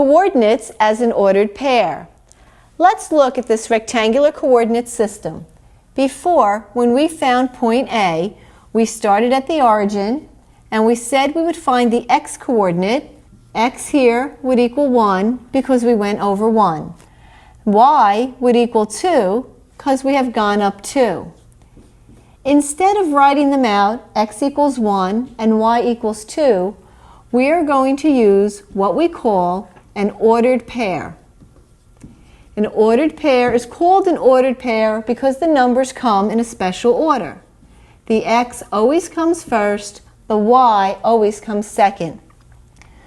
coordinates as an ordered pair. Let's look at this rectangular coordinate system. Before, when we found point A, we started at the origin and we said we would find the x coordinate. X here would equal 1 because we went over 1. Y would equal 2 because we have gone up 2. Instead of writing them out, x equals 1 and y equals 2, we are going to use what we call an ordered pair. An ordered pair is called an ordered pair because the numbers come in a special order. The x always comes first, the y always comes second.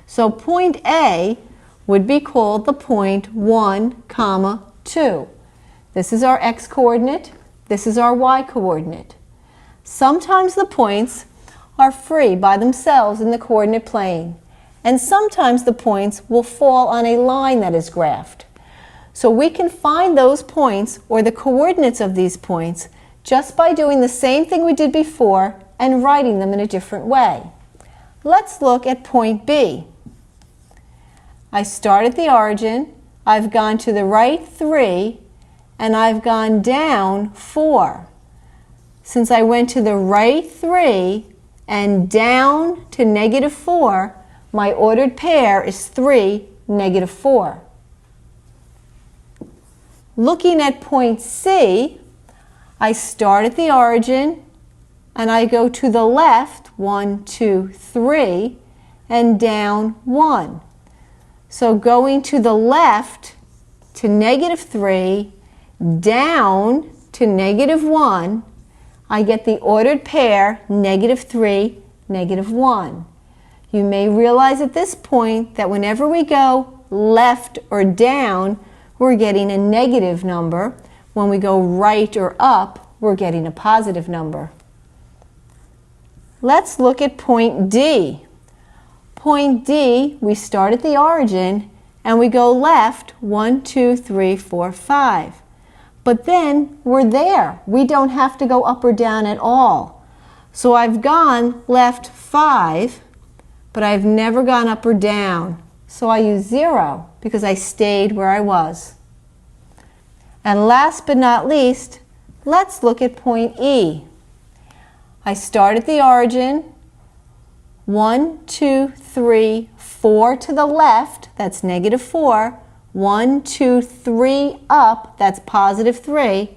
So point A would be called the point 1, 2. This is our x coordinate, this is our y coordinate. Sometimes the points are free by themselves in the coordinate plane, and sometimes the points will fall on a line that is graphed. So we can find those points or the coordinates of these points just by doing the same thing we did before and writing them in a different way. Let's look at point B. I start at the origin, I've gone to the right 3, and I've gone down 4. Since I went to the right 3 and down to -4, my ordered pair is 3, -4. Looking at point C, I start at the origin and I go to the left 1, 2, 3 and down 1. So going to the left to -3, down to -1, I get the ordered pair -3, -1. You may realize at this point that whenever we go left or down, we're getting a negative number. When we go right or up, we're getting a positive number. Let's look at point D. Point D, we start at the origin and we go left 1, 2, 3, 4, 5. But then we're there. We don't have to go up or down at all. So I've gone left 5, but I've never gone up or down. So I use 0 because I stayed where I was. And last but not least, let's look at point E. I start at the origin, 1, 2, 3, 4 to the left, that's -4. 1, 2, 3 up, that's +3.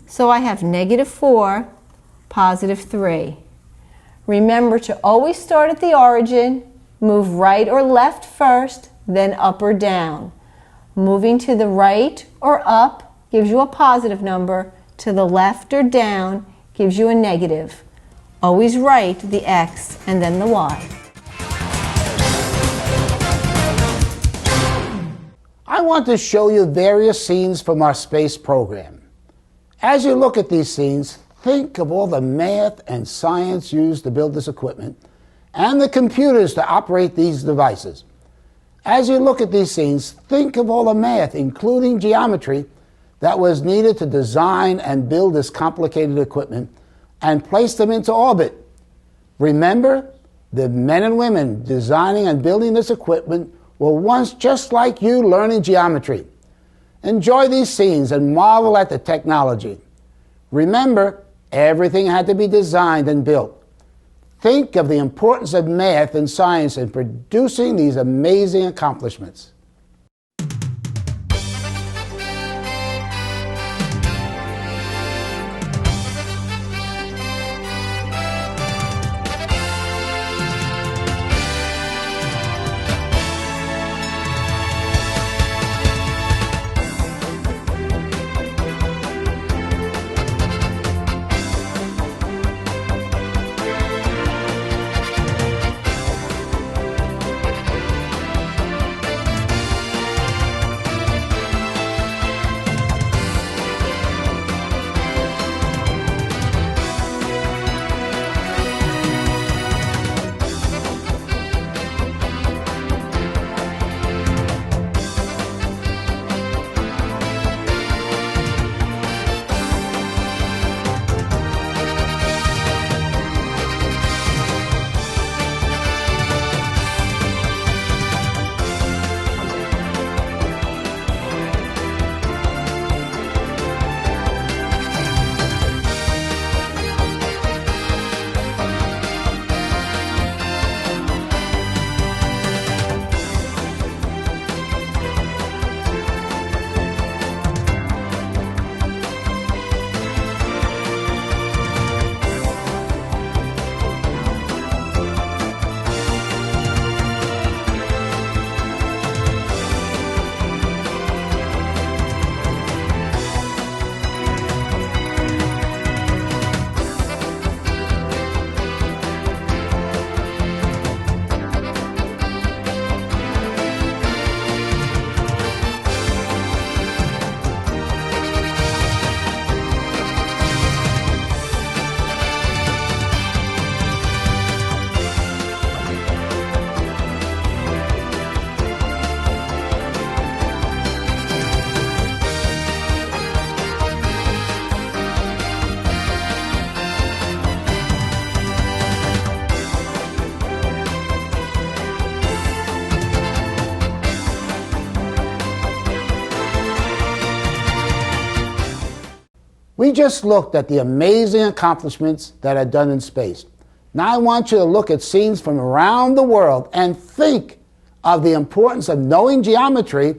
So I have -4, +3. Remember to always start at the origin, move right or left first, then up or down. Moving to the right or up gives you a positive number, to the left or down gives you a negative. Always write the x and then the y. I want to show you various scenes from our space program. As you look at these scenes, think of all the math and science used to build this equipment and the computers to operate these devices. As you look at these scenes, think of all the math, including geometry, that was needed to design and build this complicated equipment and place them into orbit. Remember, the men and women designing and building this equipment were once just like you learning geometry. Enjoy these scenes and marvel at the technology. Remember, everything had to be designed and built. Think of the importance of math and science in producing these amazing accomplishments. We just looked at the amazing accomplishments that are done in space. Now I want you to look at scenes from around the world and think of the importance of knowing geometry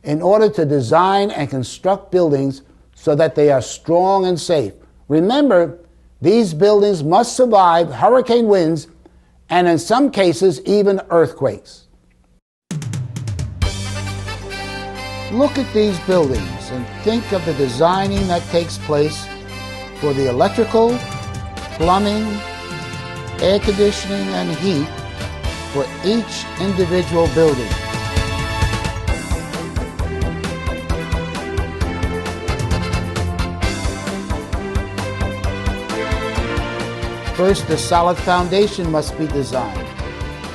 in order to design and construct buildings so that they are strong and safe. Remember, these buildings must survive hurricane winds and in some cases even earthquakes. Look at these buildings and think of the designing that takes place for the electrical, plumbing, air conditioning, and heat for each individual building. First, a solid foundation must be designed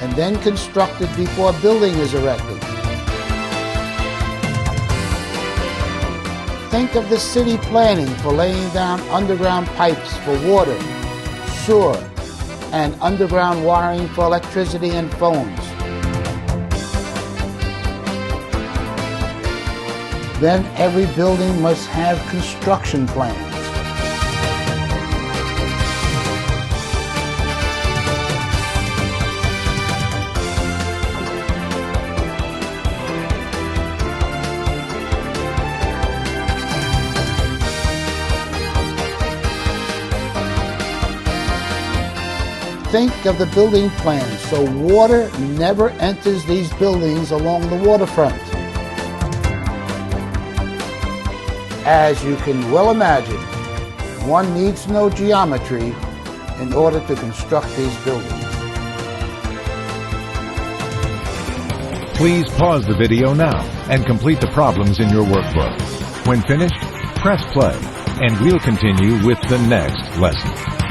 and then constructed before a building is erected. Think of the city planning for laying down underground pipes for water, sewer, and underground wiring for electricity and phones. Then every building must have construction plans. Think of the building plan so water never enters these buildings along the waterfront. As you can well imagine, one needs to know geometry in order to construct these buildings. Please pause the video now and complete the problems in your workbook. When finished, press play, and we'll continue with the next lesson.